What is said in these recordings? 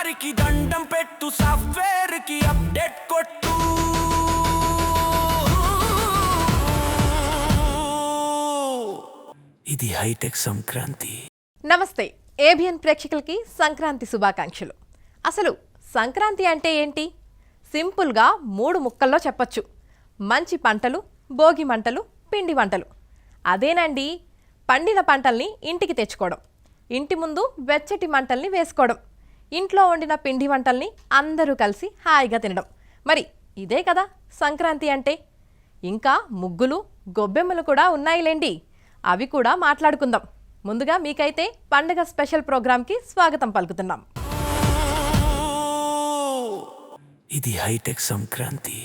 అయ్యగారికి దండం పెట్టు, సాఫ్ట్వేర్ కి అప్డేట్ కొట్టు. ఇది హైటెక్ సంక్రాంతి. నమస్తే, ఏబిఎన్ ప్రేక్షకులకి సంక్రాంతి శుభాకాంక్షలు. అసలు సంక్రాంతి అంటే ఏంటి? సింపుల్గా 3 ముక్కల్లో చెప్పొచ్చు. మంచి పంటలు, భోగి మంటలు, పిండి వంటలు. అదేనండి, పండిన పంటల్ని ఇంటికి తెచ్చుకోవడం, ఇంటి ముందు వెచ్చటి మంటల్ని వేసుకోవడం, ఇంట్లో వండిన పిండి వంటల్ని అందరూ కలిసి హాయిగా తినడం. మరి ఇదే కదా సంక్రాంతి అంటే. ఇంకా ముగ్గులు, గొబ్బెమ్మలు కూడా ఉన్నాయిలేండి, అవి కూడా మాట్లాడుకుందాం. ముందుగా మీకైతే పండుగ స్పెషల్ ప్రోగ్రామ్కి స్వాగతం పలుకుతున్నాం. ఇది హైటెక్ సంక్రాంతి.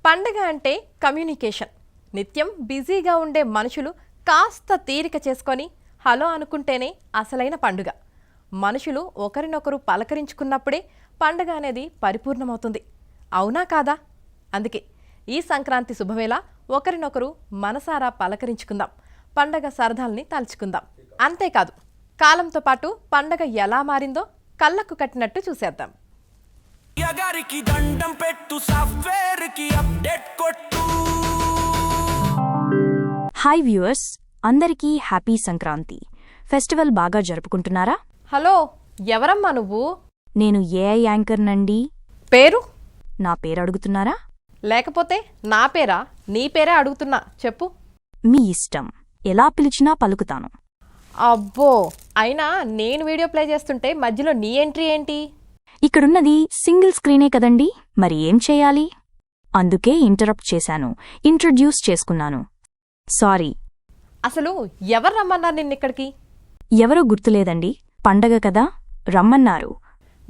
పండుగ అంటే కమ్యూనికేషన్. నిత్యం బిజీగా ఉండే మనుషులు కాస్త తీరిక చేసుకొని హలో అనుకుంటేనే అసలైన పండుగ. మనుషులు ఒకరినొకరు పలకరించుకున్నప్పుడే పండుగ అనేది పరిపూర్ణమవుతుంది. అవునా కాదా? అందుకే ఈ సంక్రాంతి శుభవేళ ఒకరినొకరు మనసారా పలకరించుకుందాం, పండగ సరదాల్ని తలుచుకుందాం. అంతేకాదు, కాలంతో పాటు పండగ ఎలా మారిందో కళ్ళకు కట్టినట్టు చూసేద్దాం. అయ్యగారికి దండం పెట్టు, సాఫ్ట్వేర్ కి అప్డేట్ కొట్టు. హాయ్ వ్యూవర్స్, అందరికీ హ్యాపీ సంక్రాంతి. ఫెస్టివల్ బాగా జరుపుకుంటున్నారా? హలో, ఎవరమ్మా నువ్వు? నేను ఏఐ యాంకర్ నండి. పేరు? నా పేరు అడుగుతున్నారా? లేకపోతే నా పేరా? నీ పేరే అడుగుతున్నా, చెప్పు. మీ ఇష్టం, ఎలా పిలిచినా పలుకుతాను. అబ్బో, అయినా నేను వీడియో ప్లే చేస్తుంటే మధ్యలో నీ ఎంట్రీ ఏంటి? ఇక్కడున్నది సింగిల్ స్క్రీనే కదండి, మరి ఏం చేయాలి? అందుకే ఇంటరప్ట్ చేశాను, ఇంట్రడ్యూస్ చేసుకున్నాను. సారీ. అసలు ఎవరు రమ్మన్నారు నిన్నిక్కడికి? ఎవరో గుర్తులేదండి, పండగ కదా రమ్మన్నారు.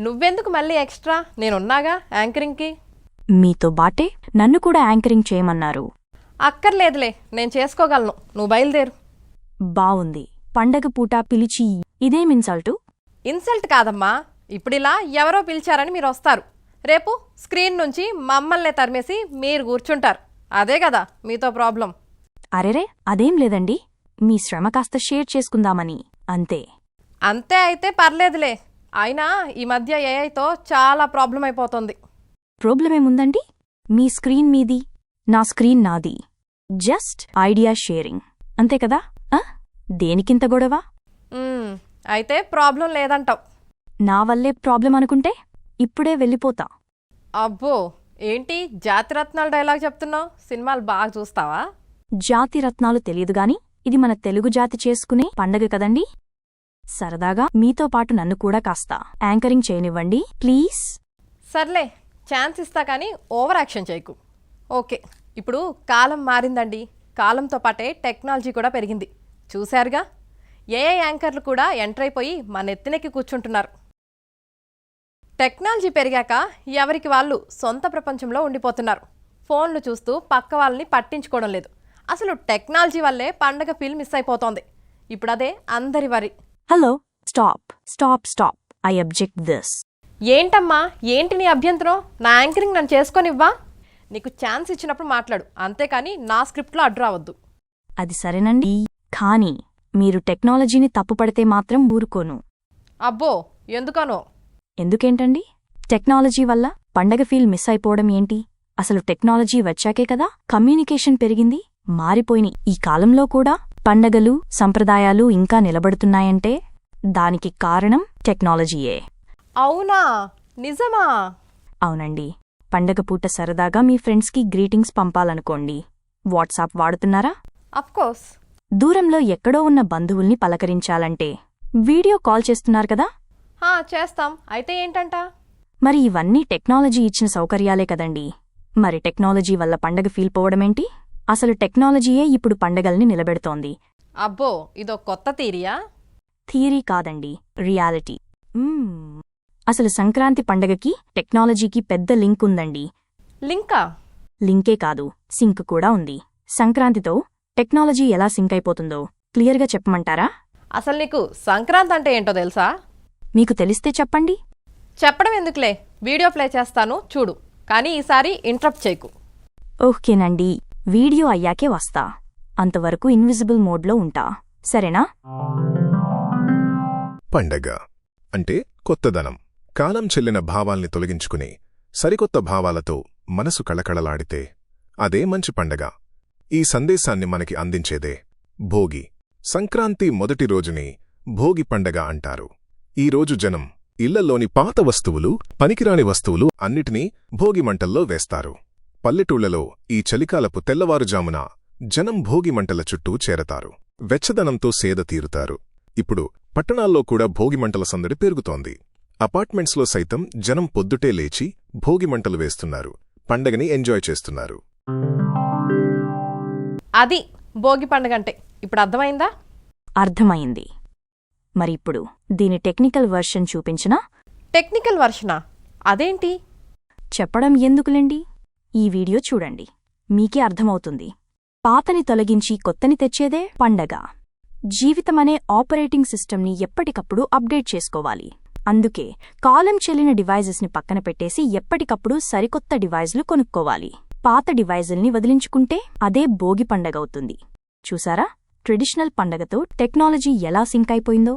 నువ్వెందుకు మళ్ళీ ఎక్స్ట్రా? నేనున్నాగా యాంకరింగ్కి. మీతో బాటే నన్ను కూడా యాంకరింగ్ చేయమన్నారు. అక్కర్లేదులే, నేను చేసుకోగలను, నువ్వు బయలుదేరు. బావుంది, పండగ పూట పిలిచి ఇదేం ఇన్సల్టు? ఇన్సల్ట్ కాదమ్మా, ఇప్పుడిలా ఎవరో పిలిచారని మీరు వస్తారు, రేపు స్క్రీన్ నుంచి మమ్మల్నే తరిమేసి మీరు కూర్చుంటారు. అదే కదా మీతో ప్రాబ్లం. అరెరే, అదేం లేదండి, మీ శ్రమ కాస్త షేర్ చేసుకుందామని అంతే. అంతే అయితే పర్లేదులే, అయినా ఈ మధ్య ఏఐతో చాలా ప్రాబ్లం అయిపోతుంది. ప్రాబ్లమేముందండి? మీ స్క్రీన్ మీది, నా స్క్రీన్ నాది. జస్ట్ ఐడియా షేరింగ్, అంతే కదా? దేనికింత గొడవ? అయితే ప్రాబ్లం లేదంటావు. నా వల్లే ప్రాబ్లం అనుకుంటే ఇప్పుడే వెళ్ళిపోతా. అబ్బో, ఏంటి జాతిరత్నాలు డైలాగ్ చెప్తున్నావు? సినిమాలు బాగా చూస్తావా? జాతి రత్నాలు తెలియదుగాని ఇది మన తెలుగు జాతి చేసుకునే పండగ కదండి. సరదాగా మీతో పాటు నన్ను కూడా కాస్త యాంకరింగ్ చేయనివ్వండి ప్లీజ్. సర్లే, ఛాన్స్ ఇస్తా కానీ ఓవర్ యాక్షన్ చేయకు. ఓకే, ఇప్పుడు కాలం మారిందండి, కాలంతో పాటే టెక్నాలజీ కూడా పెరిగింది. చూశారుగా, ఏఐ యాంకర్లు కూడా ఎంటర్ అయిపోయి మన ఎత్తినెక్కి కూర్చుంటున్నారు. టెక్నాలజీ పెరిగాక ఎవరికి వాళ్ళు సొంత ప్రపంచంలో ఉండిపోతున్నారు. ఫోన్లు చూస్తూ పక్క వాళ్ళని పట్టించుకోవడం లేదు. అసలు టెక్నాలజీ వల్లే పండగ ఫీల్ మిస్ అయిపోతోంది. ఇప్పుడదే అందరి వరి. Hello, stop stop stop, I object this. ఏంటమ్మా, ఏంటి నీ అభ్యంతరం? నా యాంకరింగ్ నన్ను చేసుకోనివ్వా? నీకు ఛాన్స్ ఇచ్చినప్పుడు మాట్లాడు, అంతేకాని నా స్క్రిప్ట్లో అడ్డు రావద్దు. అది సరేనండి, కానీ మీరు టెక్నాలజీని తప్పుపడితే మాత్రం ఊరుకోను. అబ్బో, ఎందుకనో? ఎందుకేంటండి? టెక్నాలజీ వల్ల పండగ ఫీల్ మిస్ అయిపోవడం ఏంటి? అసలు టెక్నాలజీ వచ్చాకే కదా కమ్యూనికేషన్ పెరిగింది, మారిపోయినాయి. ఈ కాలంలో కూడా పండగలు, సంప్రదాయాలు ఇంకా నిలబడుతున్నాయంటే దానికి కారణం టెక్నాలజీయే. అవునా? నిజమా? అవునండి. పండగ పూట సరదాగా మీ ఫ్రెండ్స్కి గ్రీటింగ్స్ పంపాలనుకోండి, వాట్సాప్ వాడుతున్నారా? అఫ్కోర్స్. దూరంలో ఎక్కడో ఉన్న బంధువుల్ని పలకరించాలంటే వీడియో కాల్ చేస్తున్నారు కదా? చేస్తాం. అయితే ఏంటంట? మరి ఇవన్నీ టెక్నాలజీ ఇచ్చిన సౌకర్యాలే కదండి. మరి టెక్నాలజీ వల్ల పండగ ఫీల్ పోవడమేంటి? అసలు టెక్నాలజీయే ఇప్పుడు పండగల్ని నిలబెడుతోంది. అబ్బో, ఇదో కొత్త థియరీయా? థియరీ కాదండి, రియాలిటీ. అసలు సంక్రాంతి పండగకి టెక్నాలజీకి పెద్ద లింక్ ఉందండి. లింకా? లింకే కాదు, సింక్ కూడా ఉంది. సంక్రాంతితో టెక్నాలజీ ఎలా సింక్ అయిపోతుందో క్లియర్గా చెప్పమంటారా? అసలు నీకు సంక్రాంతి అంటే ఏంటో తెలుసా? మీకు తెలిస్తే చెప్పండి. చెప్పడం ఎందుకులే, వీడియో ప్లే చేస్తాను చూడు, కానీ ఈసారి ఇంటరప్ట్ చేయకు. ఓకేనండి, వీడియో అయ్యాకే వస్తా. అంతవరకు ఇన్విజిబుల్ మోడ్లో ఉంటా, సరేనా? పండగ అంటే కొత్తదనం, కాలం చెల్లిన భావాల్ని తొలగించుకుని సరికొత్త భావాలతో మనసు కళకళలాడితే అదే మంచి పండగ. ఈ సందేశాన్ని మనకి అందించేదే భోగి. సంక్రాంతి మొదటి రోజుని భోగి పండగ అంటారు. ఈ రోజు జనం ఇళ్లలోని పాత వస్తువులు, పనికిరాని వస్తువులు అన్నిటినీ భోగిమంటల్లో వేస్తారు. పల్లెటూళ్లలో ఈ చలికాలపు తెల్లవారుజామున జనం భోగిమంటల చుట్టూ చేరతారు. వెచ్చదనంతో సేద తీరుతారు. ఇప్పుడు పట్టణాల్లో కూడా భోగిమంటల సందడి పెరుగుతోంది. అపార్ట్మెంట్స్లో సైతం జనం పొద్దుటే లేచి భోగిమంటలు వేస్తున్నారు. పండగని ఎంజాయ్ చేస్తున్నారు. అది భోగి పండగంటే ఇప్పుడు అర్థమైందా? అర్థమైంది. మరిప్పుడు దీని టెక్నికల్ వర్షన్ చూపించినా? టెక్నికల్ వర్షనా? అదేంటి? చెప్పడం ఎందుకులేండి, ఈ వీడియో చూడండి, మీకే అర్థమవుతుంది. పాతని తొలగించి కొత్తని తెచ్చేదే పండగ. జీవితమనే ఆపరేటింగ్ సిస్టమ్ని ఎప్పటికప్పుడు అప్డేట్ చేసుకోవాలి. అందుకే కాలం చెల్లిన డివైజెస్ని పక్కన పెట్టేసి ఎప్పటికప్పుడు సరికొత్త డివైజ్లు కొనుక్కోవాలి. పాత డివైజుల్ని వదిలించుకుంటే అదే భోగి పండగవుతుంది. చూసారా, ట్రెడిషనల్ పండగతో టెక్నాలజీ ఎలా సింక్ అయిపోయిందో?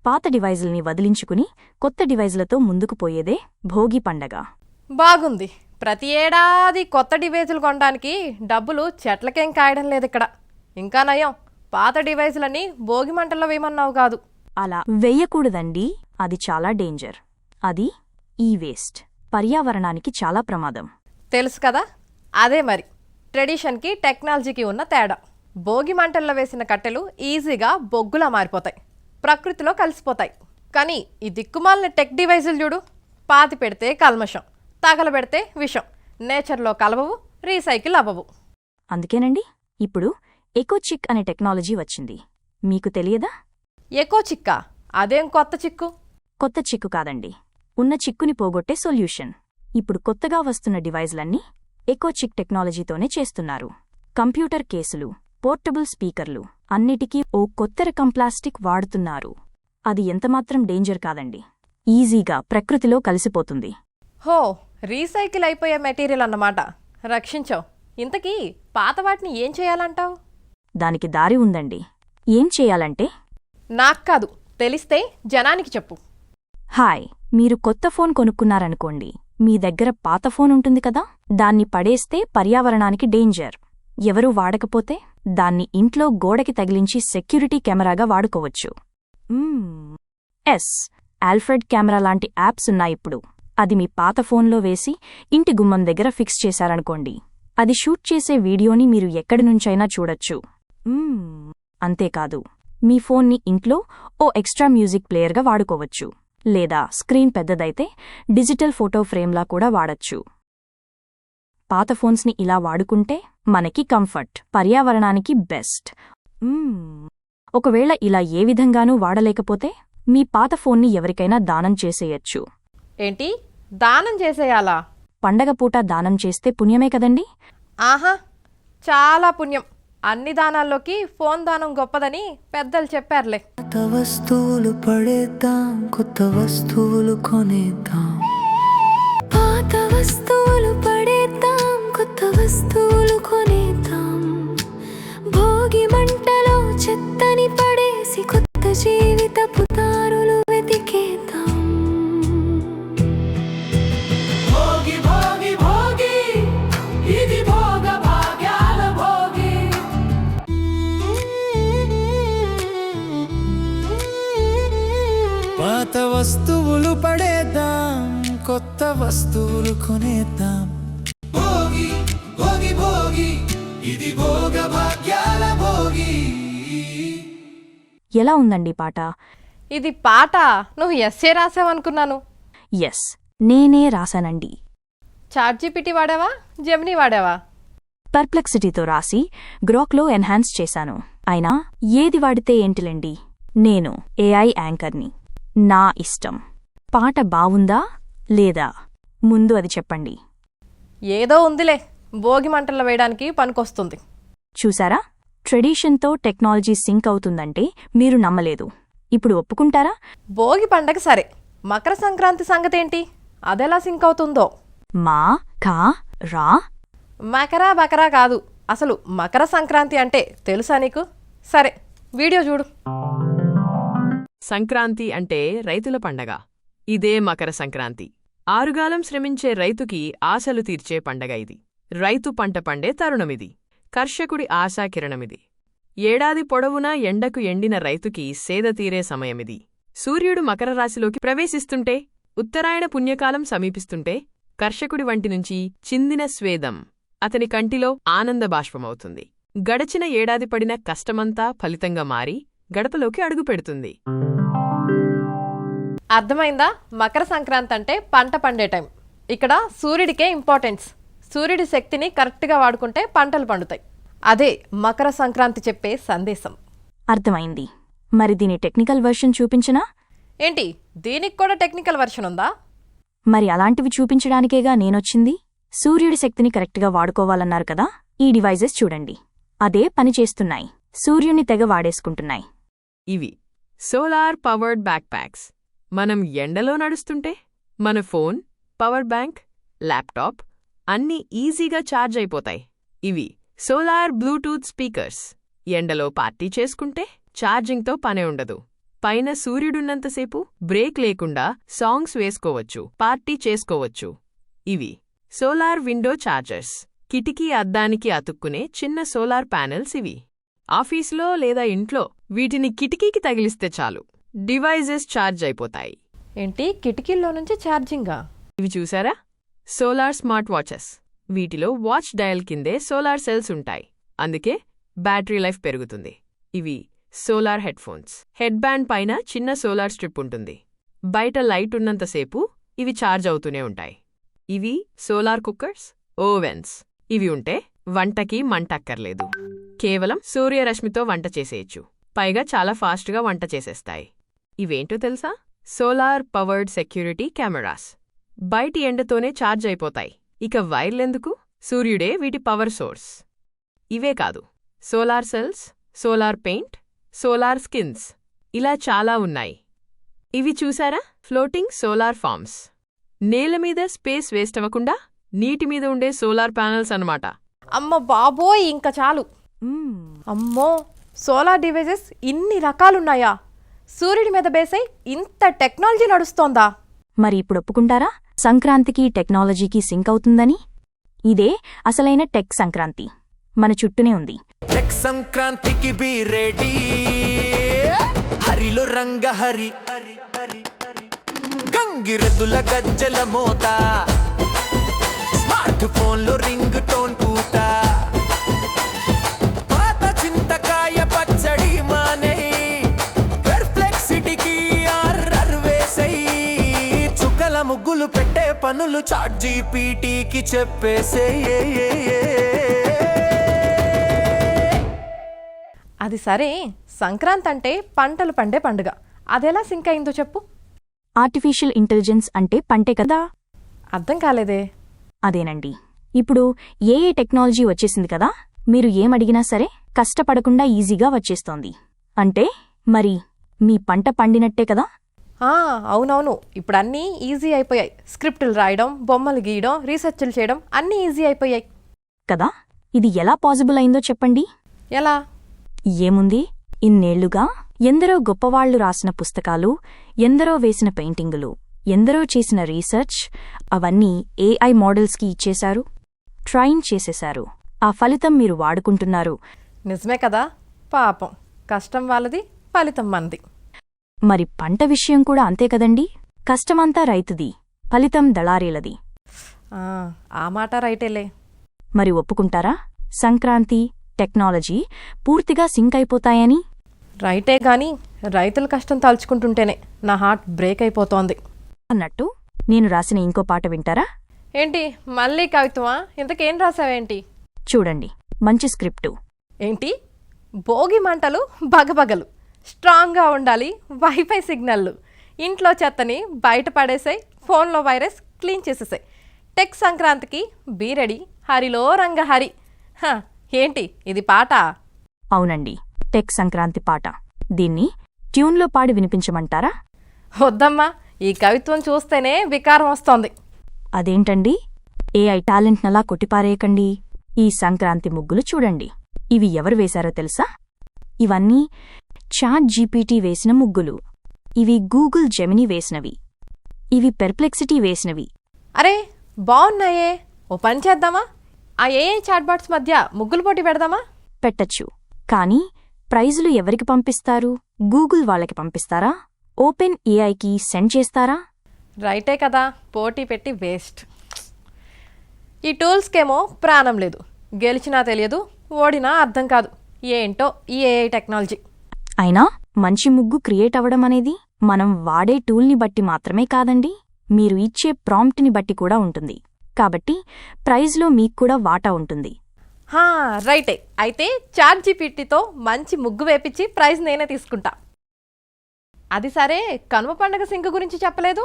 పాత డివైజుల్ని వదిలించుకుని కొత్త డివైజులతో ముందుకు పోయేదే భోగి పండగ. బాగుంది. ప్రతి ఏడాది కొత్త డివైజులు కొనడానికి డబ్బులు చెట్లకేం కాయడం లేదిక్కడ. ఇంకా నయం, పాత డివైజులని భోగి మంటల్లో వేయమన్నావు కాదు. అలా వెయ్యకూడదండి, అది చాలా డేంజర్. అది ఈ వేస్ట్, పర్యావరణానికి చాలా ప్రమాదం. తెలుసు కదా, అదే మరి ట్రెడిషన్కి టెక్నాలజీకి ఉన్న తేడా. భోగి మంటల్లో వేసిన కట్టెలు ఈజీగా బొగ్గులా మారిపోతాయి, ప్రకృతిలో కలిసిపోతాయి. కానీ ఈ దిక్కుమాలిన టెక్ డివైజులు చూడు, పాతి పెడితే కల్మషం, తగలబెడితే విషం, నేచర్లో కలవవు, రీసైకిల్ అవ్వవు. అందుకేనండి ఇప్పుడు ఎకోచిక్ అనే టెక్నాలజీ వచ్చింది. మీకు తెలియదా? ఎకో చిక్కా? అదేం కొత్త చిక్కు? కొత్త చిక్కు కాదండి, ఉన్న చిక్కుని పోగొట్టే సొల్యూషన్. ఇప్పుడు కొత్తగా వస్తున్న డివైజ్లన్నీ ఎకోచిక్ టెక్నాలజీతోనే చేస్తున్నారు. కంప్యూటర్ కేసులు, పోర్టబుల్ స్పీకర్లు అన్నిటికీ ఓ కొత్త రకం ప్లాస్టిక్ వాడుతున్నారు. అది ఎంతమాత్రం డేంజర్ కాదండి, ఈజీగా ప్రకృతిలో కలిసిపోతుంది. హో, రీసైకిల్ అయిపోయే మెటీరియల్ అన్నమాట. రక్షించావు. ఇంతకీ పాత వాటిని ఏం చేయాలంటావు? దానికి దారి ఉందండి. ఏం చేయాలంటే? నాకు కాదు, తెలిస్తే జనానికి చెప్పు. హాయ్, మీరు కొత్త ఫోన్ కొనుక్కున్నారనుకోండి. మీ దగ్గర పాత ఫోన్ ఉంటుంది కదా, దాన్ని పడేస్తే పర్యావరణానికి డేంజర్. ఎవరూ వాడకపోతే దాన్ని ఇంట్లో గోడకి తగిలించి సెక్యూరిటీ కెమెరాగా వాడుకోవచ్చు. ఆల్ఫ్రెడ్ కెమెరా లాంటి యాప్స్ ఉన్నాయిప్పుడు. అది మీ పాత ఫోన్లో వేసి ఇంటి గుమ్మం దగ్గర ఫిక్స్ చేశారనుకోండి, అది షూట్ చేసే వీడియోని మీరు ఎక్కడినుంచైనా చూడొచ్చు. అంతేకాదు, మీ ఫోన్ని ఇంట్లో ఓ ఎక్స్ట్రా మ్యూజిక్ ప్లేయర్గా వాడుకోవచ్చు. లేదా స్క్రీన్ పెద్దదైతే డిజిటల్ ఫోటో ఫ్రేమ్లా కూడా వాడచ్చు. పాత ఫోన్స్ని ఇలా వాడుకుంటే మనకి కంఫర్ట్, పర్యావరణానికి బెస్ట్. ఒకవేళ ఇలా ఏ విధంగానూ వాడలేకపోతే మీ పాత ఫోన్ని ఎవరికైనా దానం చేసేయచ్చు. ఏంటి, దానం చేసేయాలా? పండగపూట దానం చేస్తే పుణ్యమే కదండి. ఆహా, చాలా పుణ్యం. అన్ని దానాల్లోకి ఫోన్ దానం గొప్పదని పెద్దలు చెప్పారులే. కొత్త వస్తువులు పడేద్దాం, కొత్త వస్తువులు కొనేద్దాం. పాత వస్తువులు పడేద్దాం, కొత్త వస్తువులు కొనేద్దాం. భోగి మంటలో చెత్తని పడేసి కొత్త జీవితపు దారులు వెతికేద్దాం. భోగి భోగి భోగి, ఇది భోగ భాగ్యాల భోగి. పాత వస్తువులు పడేద్దాం, కొత్త వస్తువులు కొనేద్దాం. భోగి భోగి భోగి, ఇది భోగ భాగ్యాల భోగి. ఎలా ఉందండి పాట? ఇది పాట? నువ్వు ఎస్సే రాసావనుకున్నాను. ఎస్, నేనే రాశానండి. ChatGPT వాడావా, Gemini వాడావా? పర్ప్లెక్సిటీతో రాసి గ్రోక్లో ఎన్హాన్స్ చేశాను. అయినా ఏది వాడితే ఏంటిలేండి, నేను ఏఐ యాంకర్ని. నా ఇష్టం. పాట బావుందా లేదా ముందు అది చెప్పండి. ఏదో ఉందిలే, భోగి మంటల్లో వేయడానికి పనికొస్తుంది. చూసారా, ట్రెడిషన్తో టెక్నాలజీ సింక్ అవుతుందంటే మీరు నమ్మలేదు. ఇప్పుడు ఒప్పుకుంటారా? భోగి పండగ సరే, మకర సంక్రాంతి సంగతేంటి? అదెలా సింక్ అవుతుందో? మా కా రా మకరా బకరా కాదు, అసలు మకర సంక్రాంతి అంటే తెలుసా నీకు? సరే, వీడియో చూడు. సంక్రాంతి అంటే రైతుల పండగ. ఇదే మకర సంక్రాంతి. ఆరుగాలం శ్రమించే రైతుకి ఆశలు తీర్చే పండగ ఇది. రైతు పంట పండే తరుణమిది. కర్షకుడి ఆశాకిరణమిది. ఏడాది పొడవునా ఎండకు ఎండిన రైతుకి సేద తీరే సమయమిది. సూర్యుడు మకర రాశిలోకి ప్రవేశిస్తుంటే, ఉత్తరాయణ పుణ్యకాలం సమీపిస్తుంటే, కర్షకుడి వంటి నుంచి చిందిన స్వేదం అతని కంటిలో ఆనందబాష్పమవుతుంది. గడచిన ఏడాది పడిన కష్టమంతా ఫలితంగా మారి గడపలోకి అడుగుపెడుతుంది. అర్థమైందా? మకర సంక్రాంతి అంటే పంట పండే టైం. ఇక్కడ సూర్యుడికే ఇంపార్టెన్స్. సూర్యుడి శక్తిని కరెక్ట్గా వాడుకుంటే పంటలు పండుతాయి. అదే మకర సంక్రాంతి చెప్పే సందేశం. అర్థమైంది. మరి దీని టెక్నికల్ వెర్షన్ చూపించనా? ఏంటి, దీనికి కూడా టెక్నికల్ వెర్షన్ ఉందా? మరి అలాంటివి చూపించడానికేగా నేనొచ్చింది. సూర్యుడి శక్తిని కరెక్ట్గా వాడుకోవాలన్నారు కదా, ఈ డివైజెస్ చూడండి. అదే పనిచేస్తున్నాయి. సూర్యుని తెగ వాడేసుకుంటున్నాయి. ఇవి సోలార్ పవర్డ్ బ్యాక్ ప్యాక్స్. మనం ఎండలో నడుస్తుంటే మన ఫోన్, పవర్ బ్యాంక్, ల్యాప్టాప్ అన్నీ ఈజీగా ఛార్జ్ అయిపోతాయి. ఇవి సోలార్ బ్లూటూత్ స్పీకర్స్. ఎండలో పార్టీ చేసుకుంటే ఛార్జింగ్తో పనే ఉండదు. పైన సూర్యుడున్నంతసేపు బ్రేక్ లేకుండా సాంగ్స్ వేసుకోవచ్చు, పార్టీ చేసుకోవచ్చు. ఇవి సోలార్ విండో ఛార్జర్స్. కిటికీ అద్దానికి అతుక్కునే చిన్న సోలార్ ప్యానెల్స్ ఇవి. ఆఫీసులో లేదా ఇంట్లో వీటిని కిటికీకి తగిలిస్తే చాలు, డివైజెస్ ఛార్జ్ అయిపోతాయి. ఏంటి, కిటికీల్లో నుంచి ఛార్జింగా? ఇవి చూసారా? Solar smart watches. వీటిలో వాచ్ డయల్ కిందే సోలార్ సెల్స్ ఉంటాయి, అందుకే బ్యాటరీ లైఫ్ పెరుగుతుంది. ఇవి సోలార్ హెడ్ఫోన్స్. హెడ్ బ్యాండ్ పైన చిన్న సోలార్ స్ట్రిప్ ఉంటుంది. బయట లైట్ ఉన్నంతసేపు ఇవి ఛార్జ్ అవుతూనే ఉంటాయి. ఇవి సోలార్ కుక్కర్స్, ఓవెన్స్. ఇవి ఉంటే వంటకి మంటక్కర్లేదు. కేవలం సూర్యరశ్మితో వంట చేసేయచ్చు. పైగా చాలా ఫాస్ట్గా వంట చేసేస్తాయి. ఇవేంటో తెలుసా? Solar powered security cameras. బయటి ఎండతోనే ఛార్జ్ అయిపోతాయి. ఇక వైర్లెందుకు? సూర్యుడే వీటి పవర్ సోర్స్. ఇవే కాదు, solar cells, solar paint, solar skins, ఇలా చాలా ఉన్నాయి. ఇవి చూసారా? Floating solar farms. నేలమీద స్పేస్ వేస్ట్ అవ్వకుండా నీటిమీద ఉండే సోలార్ ప్యానెల్స్ అన్నమాట. అమ్మ బాబోయ్, ఇంకా చాలు. అమ్మో, సోలార్ డివైజెస్ ఇన్ని రకాలున్నాయా? సూర్యుడి మీద బేసై ఇంత టెక్నాలజీ నడుస్తోందా? మరి ఇప్పుడు ఒప్పుకుంటారా సంక్రాంతికి టెక్నాలజీకి సింక్ అవుతుందని? ఇదే అసలైన టెక్ సంక్రాంతి. మన చుట్టూనే ఉంది. టెక్ సంక్రాంతికి బి రెడీ. హరిలో రంగ హరి, గంగిరెద్దుల గజ్జల మోత, స్మార్ట్ ఫోన్లో రింగ్ టోన్ కూత, పాత చింతకాయ పచ్చడి మానే, పెర్ప్లెక్సిటీకి ఆర్ఆర్ వేసై, చుక్కల ముగ్గులు పెట్టే పనులు చాట్ జీపీటీకి చెప్పేసే. అది సరే, సంక్రాంతి అంటే పంటలు పండే పండుగ. అదెలా సింక్ అయిందో చెప్పు. ఆర్టిఫిషియల్ ఇంటెలిజెన్స్ అంటే పంటే కదా? అర్థం కాలేదే. అదేనండి. ఇప్పుడు ఏఏ టెక్నాలజీ వచ్చేసింది కదా, మీరు ఏమడిగినా సరే కష్టపడకుండా ఈజీగా వచ్చేస్తోంది. అంటే మరి మీ పంట పండినట్టే కదా? అవునవును, ఇప్పుడు అన్నీ ఈజీ అయిపోయాయి. స్క్రిప్టులు రాయడం, బొమ్మలు గీయడం, రీసెర్చ్లు చేయడం అన్నీ ఈజీ అయిపోయాయి కదా. ఇది ఎలా పాసిబుల్ అయిందో చెప్పండి. ఎలా? ఏముంది, ఇన్నేళ్లుగా ఎందరో గొప్పవాళ్లు రాసిన పుస్తకాలు, ఎందరో వేసిన పెయింటింగులు, ఎందరో చేసిన రీసెర్చ్, అవన్నీ ఏఐ మోడల్స్కి ఇచ్చేశారు, ట్రైన్ చేసేశారు. ఆ ఫలితం మీరు వాడుకుంటున్నారు. నిజమే కదా. పాపం, కష్టం వాళ్ళది, ఫలితం మనది. మరి పంట విషయం కూడా అంతే కదండి. కష్టమంతా రైతుది, ఫలితం దళారీలది. ఆ మాట రైటేలే. మరి ఒప్పుకుంటారా సంక్రాంతి, టెక్నాలజీ పూర్తిగా సింక్ అయిపోతాయని? రైటే గాని రైతుల కష్టం తలుచుకుంటుంటేనే నా హార్ట్ బ్రేక్ అయిపోతోంది. అన్నట్టు నేను రాసిన ఇంకో పాట వింటారా? ఏంటి, మళ్ళీ కవిత్వమా? ఇంతకేం రాసావేంటి? చూడండి, మంచి స్క్రిప్టు. ఏంటి, భోగి మంటలు బగబగలు, స్ట్రాంగ్గా ఉండాలి వైఫై సిగ్నల్లు, ఇంట్లో చెత్తని బయట పడేసాయి, ఫోన్లో వైరస్ క్లీన్ చేసేసాయి, టెక్ సంక్రాంతికి బీ రెడీ, హరిలో రంగ హరి. ఏంటి ఇది పాట? అవునండి, టెక్ సంక్రాంతి పాట. దీన్ని ట్యూన్లో పాడి వినిపించమంటారా? వద్దమ్మా, ఈ కవిత్వం చూస్తేనే వికారం వస్తోంది. అదేంటండి, ఏఐ టాలెంట్నలా కొట్టిపారేయకండి. ఈ సంక్రాంతి ముగ్గులు చూడండి. ఇవి ఎవరు వేశారో తెలుసా? ఇవన్నీ చాట్ జీపీటీ వేసిన ముగ్గులు. ఇవి గూగుల్ జెమిని వేసినవి. ఇవి పెర్ప్లెక్సిటీ వేసినవి. అరే బాగున్నాయే, ఓ పని చేద్దామా? ఆ ఏఐ చాట్బాట్స్ మధ్య ముగ్గులు పోటీ పెడదామా? పెట్టచ్చు. కానీ ప్రైజులు ఎవరికి పంపిస్తారు? గూగుల్ వాళ్ళకి పంపిస్తారా? ఓపెన్ ఏఐకి సెండ్ చేస్తారా? రైటే కదా, పోటీ పెట్టి వేస్ట్. ఈ టూల్స్కేమో ప్రాణం లేదు, గెలిచినా తెలియదు, ఓడినా అర్థం కాదు. ఏంటో ఈ ఏఐ టెక్నాలజీ. అయినా మంచి ముగ్గు క్రియేట్ అవ్వడం అనేది మనం వాడే టూల్ని బట్టి మాత్రమే కాదండి, మీరు ఇచ్చే ప్రాంప్ట్ని బట్టి కూడా ఉంటుంది. కాబట్టి ప్రైజ్లో మీక్కూడా వాటా ఉంటుంది. రైటే. అయితే చాట్‌జీపీటీతో మంచి ముగ్గు వేపించి ప్రైజ్ నేనే తీసుకుంటా. అది సరే, కనుమ పండగ సింక్ గురించి చెప్పలేదు.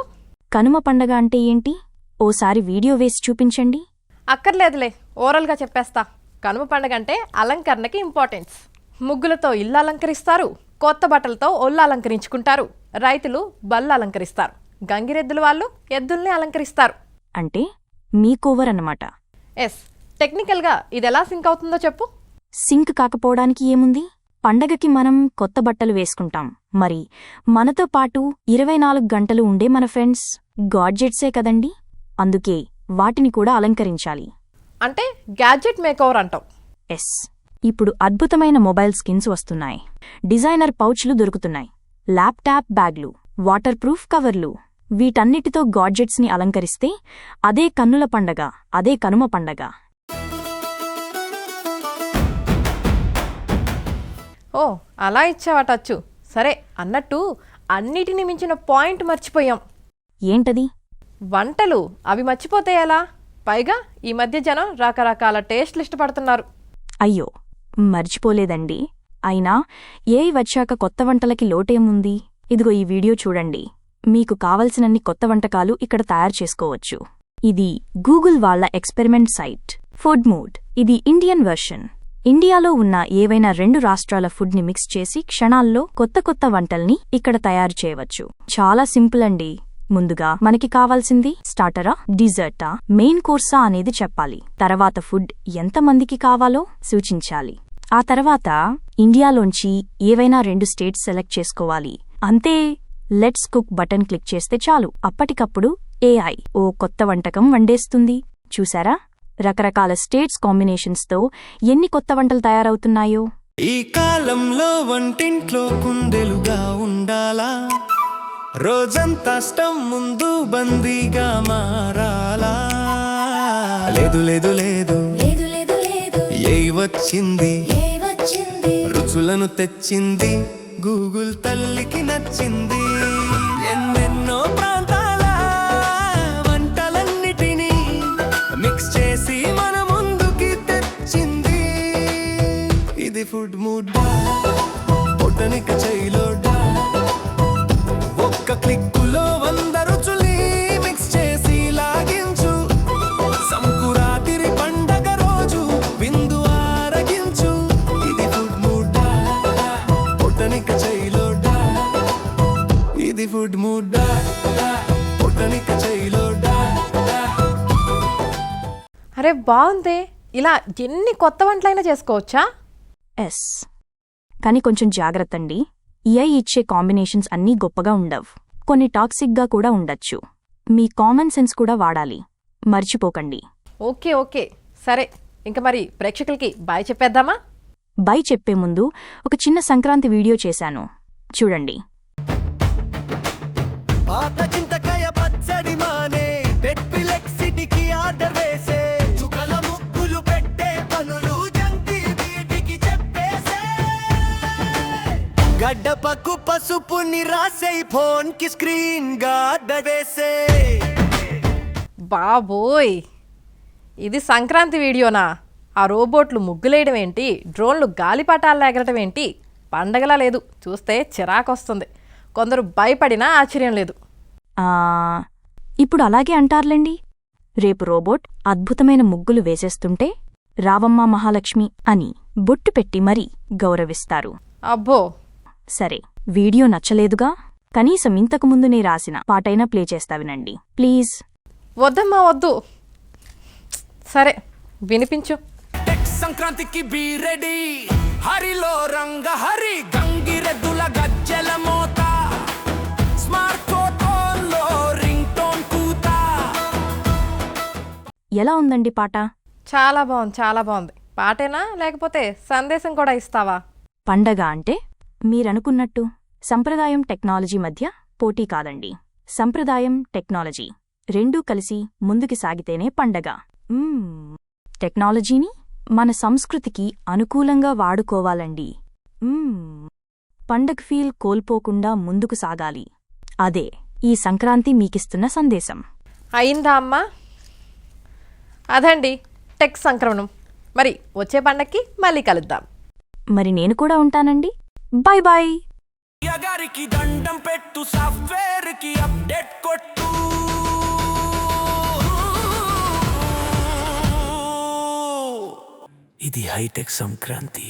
కనుమ పండగ అంటే ఏంటి? ఓసారి వీడియో వేసి చూపించండి. అక్కర్లేదులే, ఓరల్గా చెప్పేస్తా. కనుమ పండగ అంటే అలంకరణకి ఇంపార్టెన్స్. ముగ్గులతో ఇల్లు అలంకరిస్తారు, కొత్త బట్టలతో ఒళ్ళు అలంకరించుకుంటారు, రైతులు బళ్ళు అలంకరిస్తారు, గంగిరెద్దుల వాళ్ళు ఎద్దుల్ని అలంకరిస్తారు. అంటే మీకోవర్ అన్నమాట. ఎస్, టెక్నికల్గా ఇదెలా సింక్ అవుతుందో చెప్పు. సింక్ కాకపోవడానికి ఏముంది? పండగకి మనం కొత్త బట్టలు వేసుకుంటాం. మరి మనతో పాటు 24 గంటలు ఉండే మన ఫ్రెండ్స్ గాడ్జెట్సే కదండి. అందుకే వాటిని కూడా అలంకరించాలి. అంటే గ్యాడ్జెట్ మేకోవర్ అంటాం. ఎస్. ఇప్పుడు అద్భుతమైన మొబైల్ స్కిన్స్ వస్తున్నాయి, డిజైనర్ పౌచ్లు దొరుకుతున్నాయి, ల్యాప్టాప్ బ్యాగ్లు, వాటర్ ప్రూఫ్ కవర్లు. వీటన్నిటితో గాడ్జెట్స్ని అలంకరిస్తే అదే కన్నుల పండగ, అదే కనుమ పండగ. ఓ, అలా ఇచ్చావటచ్చు. సరే, అన్నట్టు అన్నిటినీ మించిన పాయింట్ మర్చిపోయాం. ఏంటది? వంటలు. అవి మర్చిపోతే ఎలా? పైగా ఈ మధ్య జనం రకరకాల టేస్ట్లు ఇష్టపడుతున్నారు. అయ్యో, మర్చిపోలేదండి. అయినా ఏఐ వచ్చాక కొత్త వంటలకి లోటేముంది? ఇదిగో ఈ వీడియో చూడండి. మీకు కావలసినన్ని కొత్త వంటకాలు ఇక్కడ తయారు చేసుకోవచ్చు. ఇది గూగుల్ వాళ్ళ ఎక్స్పెరిమెంట్ సైట్ ఫుడ్ మూడ్. ఇది ఇండియన్ వెర్షన్. ఇండియాలో ఉన్న ఏవైనా 2 రాష్ట్రాల ఫుడ్ని మిక్స్ చేసి క్షణాల్లో కొత్త కొత్త వంటల్ని ఇక్కడ తయారు చేయవచ్చు. చాలా సింపుల్ అండి. ముందుగా మనకి కావాల్సింది స్టార్టరా, డిజర్టా, మెయిన్ కోర్సా అనేది చెప్పాలి. తర్వాత ఫుడ్ ఎంతమందికి కావాలో సూచించాలి. ఆ తర్వాత ఇండియాలోంచి ఏవైనా 2 స్టేట్స్ సెలెక్ట్ చేసుకోవాలి. అంతే. లెట్స్ కుక్ బటన్ క్లిక్ చేస్తే చాలు, అప్పటికప్పుడు ఏఐ ఓ కొత్త వంటకం వండేస్తుంది. చూసారా? రకరకాల స్టేట్స్ కాంబినేషన్స్తో ఎన్ని కొత్త వంటలు తయారవుతున్నాయో. ఈ కాలంలో వంటింట్లో కుందెలుగా ఉండాలా, రోజంతా స్టవ్ ముందు బందీగా మారాలా? లేదు లేదు లేదు, ఏ వచ్చింది, రుచులను తెచ్చింది, గూగుల్ తల్లికి నచ్చింది. ఎన్నెన్నో ప్రాంతాల వంటలన్నిటినీ మిక్స్ చేసి మన ముందుకి తెచ్చింది. ఇది ఫుడ్ మూడ్, బొటనిక చైలోడా. ఒక్క క్లిక్కులో 100 రుచుల్ని మిక్స్ చేసి లాగించు. సంకురాతిరి పండగ రోజు విందు ఆరగించు. ఇది ఫుడ్ మూడ్, బొటనిక చైలోడా. ఇది ఫుడ్ మూడ్, బొటనిక చైలోడా. అరే బాగుందే, ఇలా ఎన్ని కొత్త వంటలైనా చేసుకోవచ్చా? ఎస్. కానీ కొంచెం జాగ్రత్తండి. ఏఐ ఇచ్చే కాంబినేషన్స్ అన్నీ గొప్పగా ఉండవు. కొన్ని టాక్సిక్గా కూడా ఉండొచ్చు. మీ కామన్ సెన్స్ కూడా వాడాలి, మర్చిపోకండి. ఓకే ఓకే, సరే. ఇంక మరి ప్రేక్షకులకి బాయ్ చెప్పేద్దామా? బై చెప్పే ముందు ఒక చిన్న సంక్రాంతి వీడియో చేశాను, చూడండి. పాత చింతకాయ పచ్చడి మానే పెట్పిలెక్సిటీకి ఆర్డర్ వేసే. చుక్కల ముగ్గులు పెట్టే పనులు జంతి వీటికి చెప్పేసే. గడ్డపక్కు పసుపుని రాసే ఫోన్ కి స్క్రీన్ గార్డ్ వేసే. బాబోయ్, ఇది సంక్రాంతి వీడియోనా? ఆ రోబోట్లు ముగ్గులేయడం ఏంటి, డ్రోన్లు గాలిపటాలు ఎగరటం ఏంటి? పండగలా లేదు, చూస్తే చిరాకొస్తుంది. కొందరు భయపడినా ఆశ్చర్యం లేదు. ఇప్పుడు అలాగే అంటారులేండి. రేపు రోబోట్ అద్భుతమైన ముగ్గులు వేసేస్తుంటే రావమ్మ మహాలక్ష్మి అని బొట్టు పెట్టి మరీ గౌరవిస్తారు. అబ్బో. సరే, వీడియో నచ్చలేదుగా? కనీసం ఇంతకుముందు నే రాసిన పాటైనా ప్లే చేస్తా వినండి ప్లీజ్. వద్దమ్మా వద్దు. సరే, వినిపించు. సంక్రాంతికి బీ రెడీ, హరిలో రంగ హరి, గంగిరెద్దుల గజ్జెల మోత, స్మార్ట్ ఫోన్లో రింగ్ ఎలా ఉందండి పాట? చాలా బాగుంది, చాలా బాగుంది. పాటేనా లేకపోతే సందేశం కూడా ఇస్తావా? పండగ అంటే మీరనుకున్నట్టు సంప్రదాయం టెక్నాలజీ మధ్య పోటీ కాదండి. సంప్రదాయం టెక్నాలజీ రెండూ కలిసి ముందుకి సాగితేనే పండగ. టెక్నాలజీని మన సంస్కృతికి అనుకూలంగా వాడుకోవాలండి. పండగ ఫీల్ కోల్పోకుండా ముందుకు సాగాలి. అదే ఈ సంక్రాంతి మీకిస్తున్న సందేశం. అయిందా అమ్మా? అదండి టెక్ సంక్రమణం. మరి వచ్చే పండక్కి మళ్ళీ కలుద్దాం. మరి నేను కూడా ఉంటానండి. Bye bye. ఎగారికి దండం పెట్టు, సాఫ్ట్వేర్ కి అప్డేట్ కొట్టు. ఇది హైటెక్ సంక్రాంతి.